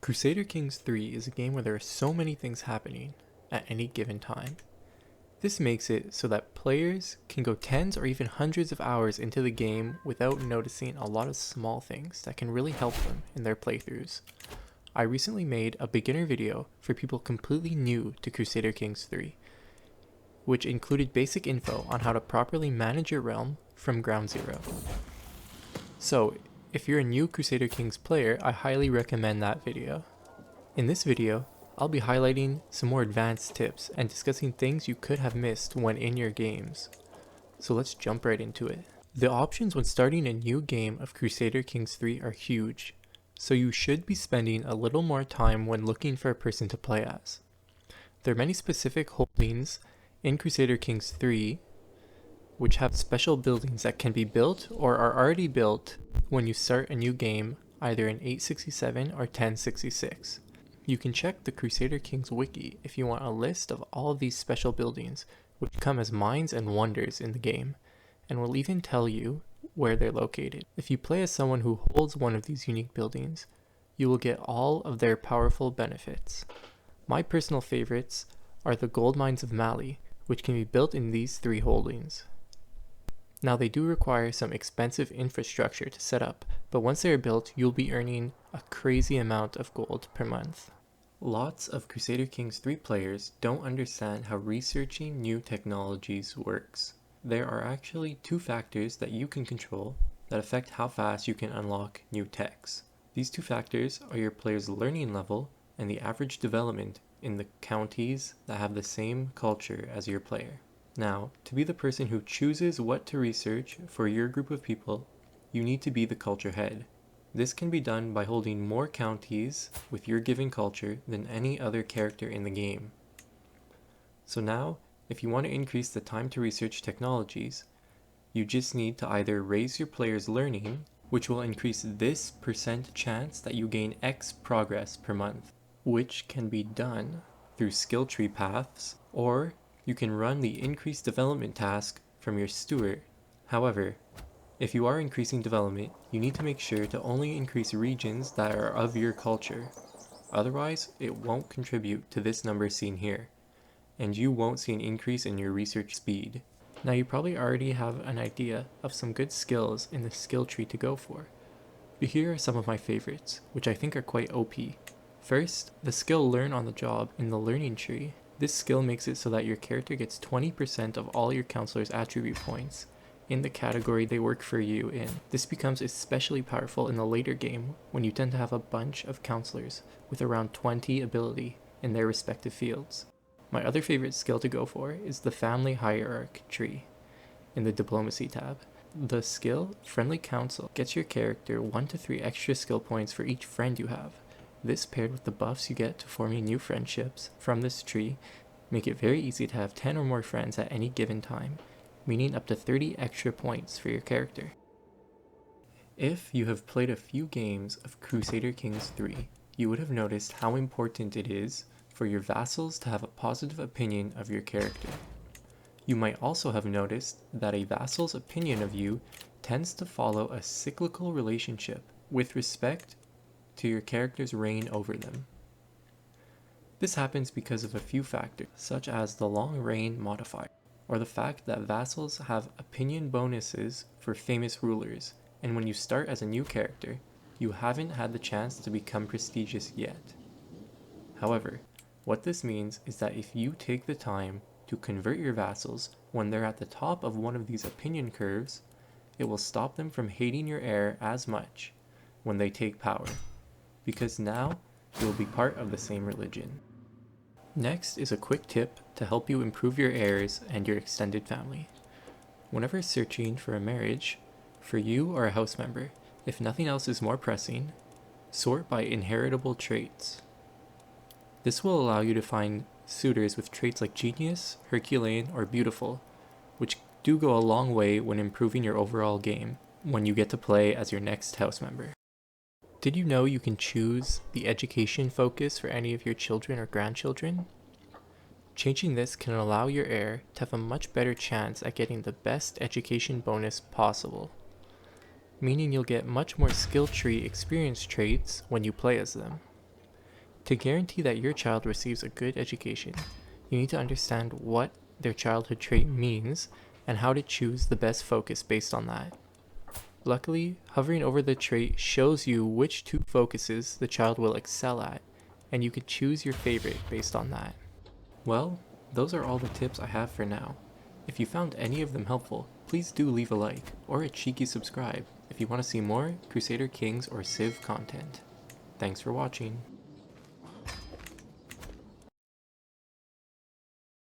Crusader Kings 3 is a game where there are so many things happening at any given time. This makes it so that players can go tens or even hundreds of hours into the game without noticing a lot of small things that can really help them in their playthroughs. I recently made a beginner video for people completely new to Crusader Kings 3, which included basic info on how to properly manage your realm from ground zero. So, if you're a new Crusader Kings player, I highly recommend that video. In this video, I'll be highlighting some more advanced tips and discussing things you could have missed when in your games. So let's jump right into it. The options when starting a new game of Crusader Kings 3 are huge, so you should be spending a little more time when looking for a person to play as. There are many specific holdings in Crusader Kings 3 which have special buildings that can be built or are already built when you start a new game, either in 867 or 1066. You can check the Crusader Kings wiki if you want a list of all of these special buildings, which come as mines and wonders in the game, and will even tell you where they're located. If you play as someone who holds one of these unique buildings, you will get all of their powerful benefits. My personal favorites are the gold mines of Mali, which can be built in these three holdings. Now they do require some expensive infrastructure to set up, but once they are built, you'll be earning a crazy amount of gold per month. Lots of Crusader Kings 3 players don't understand how researching new technologies works. There are actually two factors that you can control that affect how fast you can unlock new techs. These two factors are your player's learning level and the average development in the counties that have the same culture as your player. Now, to be the person who chooses what to research for your group of people, you need to be the culture head. This can be done by holding more counties with your given culture than any other character in the game. So now, if you want to increase the time to research technologies, you just need to either raise your player's learning, which will increase this % chance that you gain X progress per month, which can be done through skill tree paths, or you can run the increased development task from your steward. However, if you are increasing development, you need to make sure to only increase regions that are of your culture. Otherwise, it won't contribute to this number seen here, and you won't see an increase in your research speed. Now you probably already have an idea of some good skills in the skill tree to go for, but here are some of my favorites, which I think are quite OP. First, the skill Learn on the Job in the learning tree. This skill makes it so that your character gets 20% of all your counselor's attribute points in the category they work for you in. This becomes especially powerful in the later game when you tend to have a bunch of counselors with around 20 ability in their respective fields. My other favorite skill to go for is the Family Hierarch tree in the Diplomacy tab. The skill Friendly Counsel gets your character 1 to 3 extra skill points for each friend you have. This, paired with the buffs you get to forming new friendships from this tree, make it very easy to have 10 or more friends at any given time, meaning up to 30 extra points for your character. If you have played a few games of Crusader Kings 3, you would have noticed how important it is for your vassals to have a positive opinion of your character. You might also have noticed that a vassal's opinion of you tends to follow a cyclical relationship with respect to your character's reign over them. This happens because of a few factors, such as the long reign modifier, or the fact that vassals have opinion bonuses for famous rulers, and when you start as a new character, you haven't had the chance to become prestigious yet. However, what this means is that if you take the time to convert your vassals when they're at the top of one of these opinion curves, it will stop them from hating your heir as much when they take power, because now you will be part of the same religion. Next is a quick tip to help you improve your heirs and your extended family. Whenever searching for a marriage, for you or a house member, if nothing else is more pressing, sort by inheritable traits. This will allow you to find suitors with traits like genius, Herculean, or beautiful, which do go a long way when improving your overall game when you get to play as your next house member. Did you know you can choose the education focus for any of your children or grandchildren? Changing this can allow your heir to have a much better chance at getting the best education bonus possible, meaning you'll get much more skill tree experience traits when you play as them. To guarantee that your child receives a good education, you need to understand what their childhood trait means and how to choose the best focus based on that. Luckily, hovering over the trait shows you which 2 focuses the child will excel at, and you can choose your favorite based on that. Well, those are all the tips I have for now. If you found any of them helpful, please do leave a like or a cheeky subscribe if you want to see more Crusader Kings or Civ content. Thanks for watching.